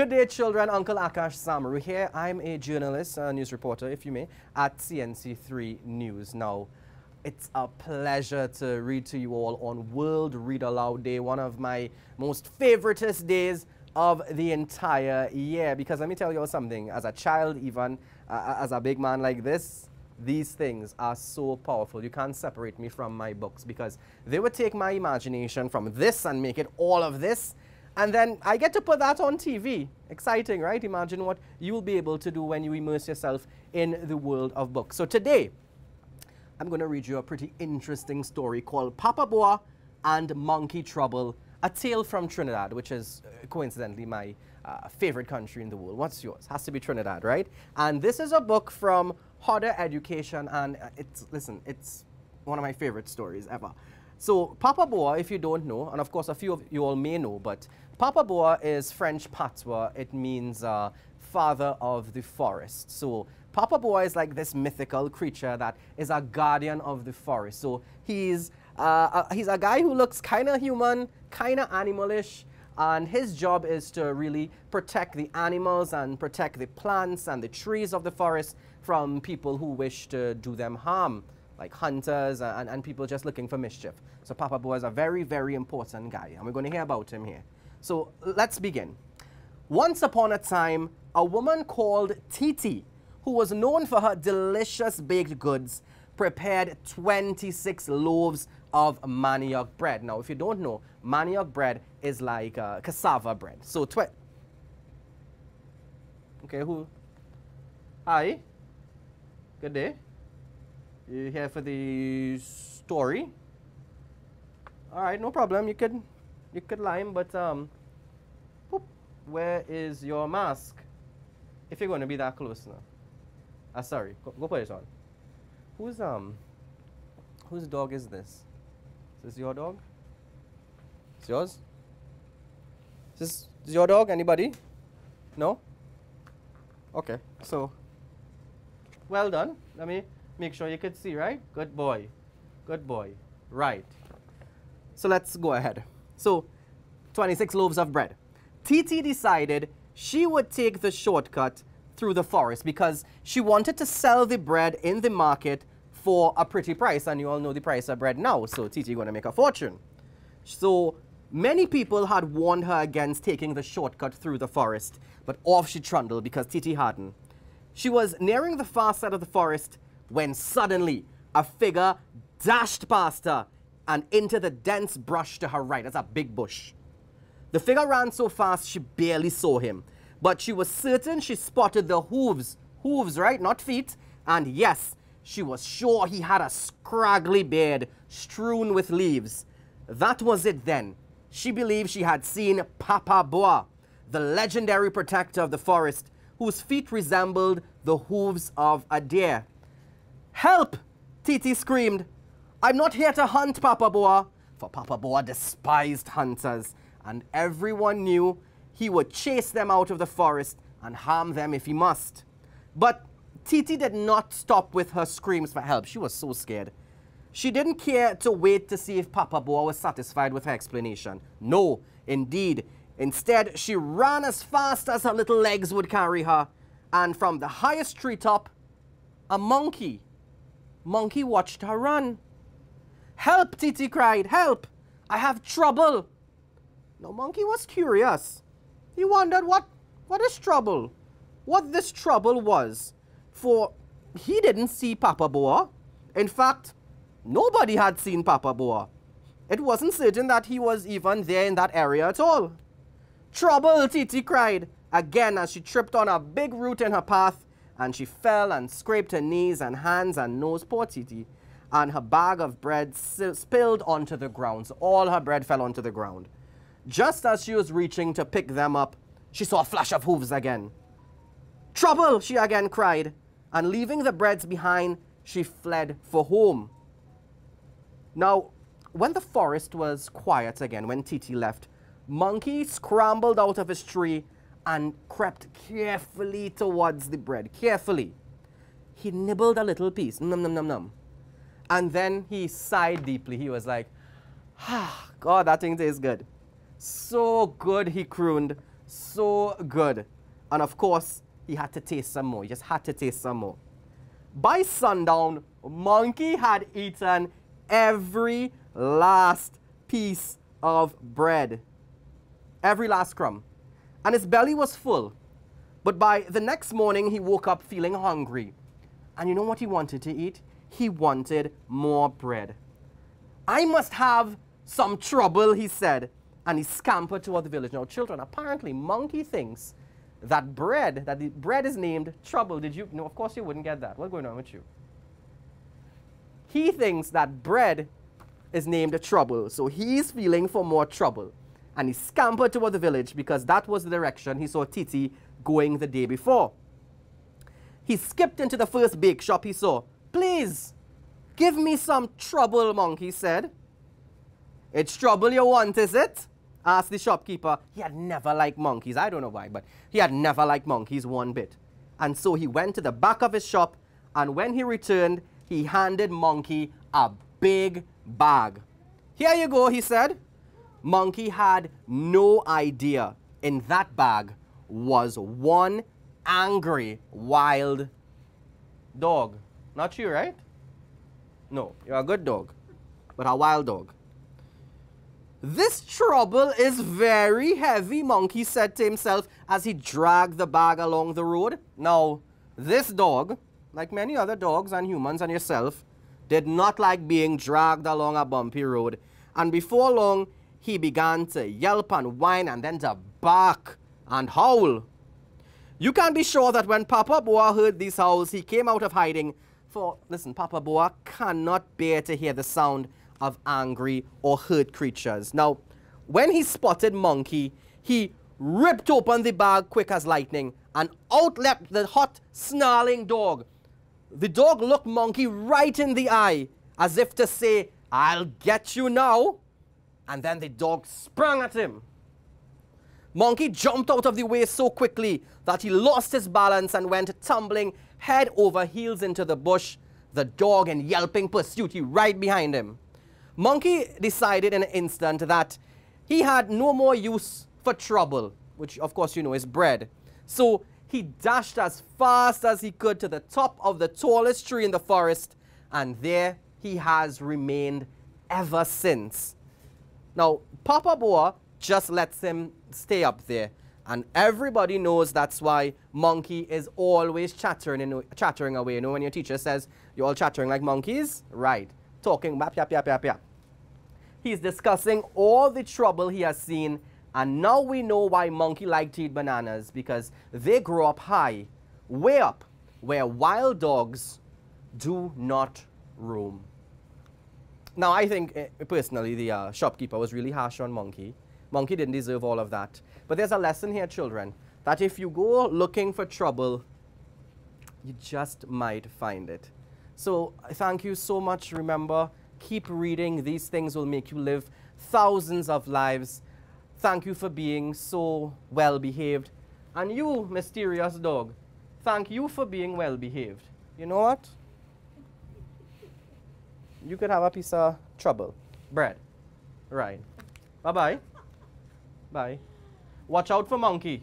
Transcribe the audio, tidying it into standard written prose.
Good day, children. Uncle Akash Samaroo here. I'm a journalist, a news reporter, if you may, at CNC3 News. Now, it's a pleasure to read to you all on World Read Aloud Day, one of my most favoritist days of the entire year. Because let me tell you all something, as a child, even as a big man like this, these things are so powerful. You can't separate me from my books because they would take my imagination from this and make it all of this. And then I get to put that on TV. Exciting, right? Imagine what you'll be able to do when you immerse yourself in the world of books. So today, I'm going to read you a pretty interesting story called Papa Bois and Monkey Trouble, a tale from Trinidad, which is coincidentally my favorite country in the world. What's yours? Has to be Trinidad, right? And this is a book from Hodder Education, and it's one of my favorite stories ever. So Papa Bois, if you don't know, and of course a few of you all may know, but Papa Bois is French patois. It means father of the forest. So Papa Bois is like this mythical creature that is a guardian of the forest. So he's a guy who looks kind of human, kind of animalish, and his job is to really protect the animals and protect the plants and the trees of the forest from people who wish to do them harm, like hunters and people just looking for mischief. So Papa Bois is a very, very important guy, and we're going to hear about him here. So let's begin. Once upon a time, a woman called Titi, who was known for her delicious baked goods, prepared 26 loaves of manioc bread. Now, if you don't know, manioc bread is like cassava bread. So, okay, who? Hi. Good day. You here for the story? All right, no problem. You could lime, but whoop, where is your mask? If you're going to be that close now. Sorry, go put it on. Whose dog is this? Is this your dog? It's yours? Is this your dog? Anybody? No? Okay, so well done. Let me make sure you could see, right? Good boy. Good boy. Right. So let's go ahead. So 26 loaves of bread. Titi decided she would take the shortcut through the forest because she wanted to sell the bread in the market for a pretty price, and you all know the price of bread now, so Titi going to make a fortune. So many people had warned her against taking the shortcut through the forest, but off she trundled because Titi hadn't. She was nearing the far side of the forest when suddenly a figure dashed past her and into the dense brush to her right. That's a big bush. The figure ran so fast she barely saw him, but she was certain she spotted the hooves, right, not feet, and yes, she was sure he had a scraggly beard strewn with leaves. That was it then. She believed she had seen Papa Bois, the legendary protector of the forest, whose feet resembled the hooves of a deer. "Help!" Titi screamed. "I'm not here to hunt Papa Bois," for Papa Bois despised hunters, and everyone knew he would chase them out of the forest and harm them if he must. But Titi did not stop with her screams for help. She was so scared. She didn't care to wait to see if Papa Bois was satisfied with her explanation. No, indeed. Instead, she ran as fast as her little legs would carry her, and from the highest treetop, a monkey watched her run. "Help!" Titi cried. "Help! I have trouble!" Now, Monkey was curious. He wondered what is trouble, what this trouble was, for he didn't see Papa Bois. In fact, nobody had seen Papa Bois. It wasn't certain that he was even there in that area at all. "Trouble!" Titi cried again as she tripped on a big root in her path, and she fell and scraped her knees and hands and nose, poor Titi, and her bag of bread spilled onto the ground. So all her bread fell onto the ground. Just as she was reaching to pick them up, she saw a flash of hooves again. "Trouble!" she again cried, and leaving the breads behind, she fled for home. Now, when the forest was quiet again, when Titi left, Monkey scrambled out of his tree and crept carefully towards the bread. Carefully. He nibbled a little piece. Num, num, num, num. And then he sighed deeply. He was like, "Ah, God, that thing tastes good." "So good," he crooned. So good. And of course, he had to taste some more. He just had to taste some more. By sundown, Monkey had eaten every last piece of bread. Every last crumb. And his belly was full. But by the next morning, he woke up feeling hungry. And you know what he wanted to eat? He wanted more bread. I must have some trouble, he said. And he scampered toward the village. Now, children, apparently, Monkey thinks that the bread is named Trouble. Did you? No, of course you wouldn't get that. What's going on with you? He thinks that bread is named Trouble. So he's feeling for more trouble. And he scampered toward the village because that was the direction he saw Titi going the day before. He skipped into the first bake shop he saw. Please, give me some trouble, Monkey said. It's trouble you want, is it? Asked the shopkeeper. He had never liked monkeys. I don't know why, but he had never liked monkeys one bit. And so he went to the back of his shop, and when he returned, he handed Monkey a big bag. Here you go, he said. Monkey had no idea in that bag was one angry wild dog. Not you, right? No, you're a good dog, but a wild dog. This trouble is very heavy, Monkey said to himself as he dragged the bag along the road. Now, this dog, like many other dogs and humans and yourself, did not like being dragged along a bumpy road. And before long, he began to yelp and whine and then to bark and howl. You can be sure that when Papa Bois heard these howls, he came out of hiding. For, listen, Papa Bois cannot bear to hear the sound of angry or hurt creatures. Now, when he spotted Monkey, he ripped open the bag quick as lightning, and out leapt the hot, snarling dog. The dog looked Monkey right in the eye, as if to say, I'll get you now. And then the dog sprang at him. Monkey jumped out of the way so quickly that he lost his balance and went tumbling head over heels into the bush, the dog in yelping pursuit, he right behind him. Monkey decided in an instant that he had no more use for trouble, which of course you know is bread. So he dashed as fast as he could to the top of the tallest tree in the forest, and there he has remained ever since. Now, Papa Bois just lets him stay up there, and everybody knows that's why Monkey is always chattering away. You know, when your teacher says, you're all chattering like monkeys? Right. Talking, yap, yap, yap, yap, yap. He's discussing all the trouble he has seen, and now we know why Monkey liked to eat bananas, because they grow up high, way up, where wild dogs do not roam. Now, I think, personally, the shopkeeper was really harsh on Monkey. Monkey didn't deserve all of that. But there's a lesson here, children, that if you go looking for trouble, you just might find it. So, thank you so much. Remember, keep reading. These things will make you live thousands of lives. Thank you for being so well-behaved. And you, mysterious dog, thank you for being well-behaved. You know what? You could have a piece of trouble. Bread. Right. Bye-bye. Bye. Watch out for Monkey.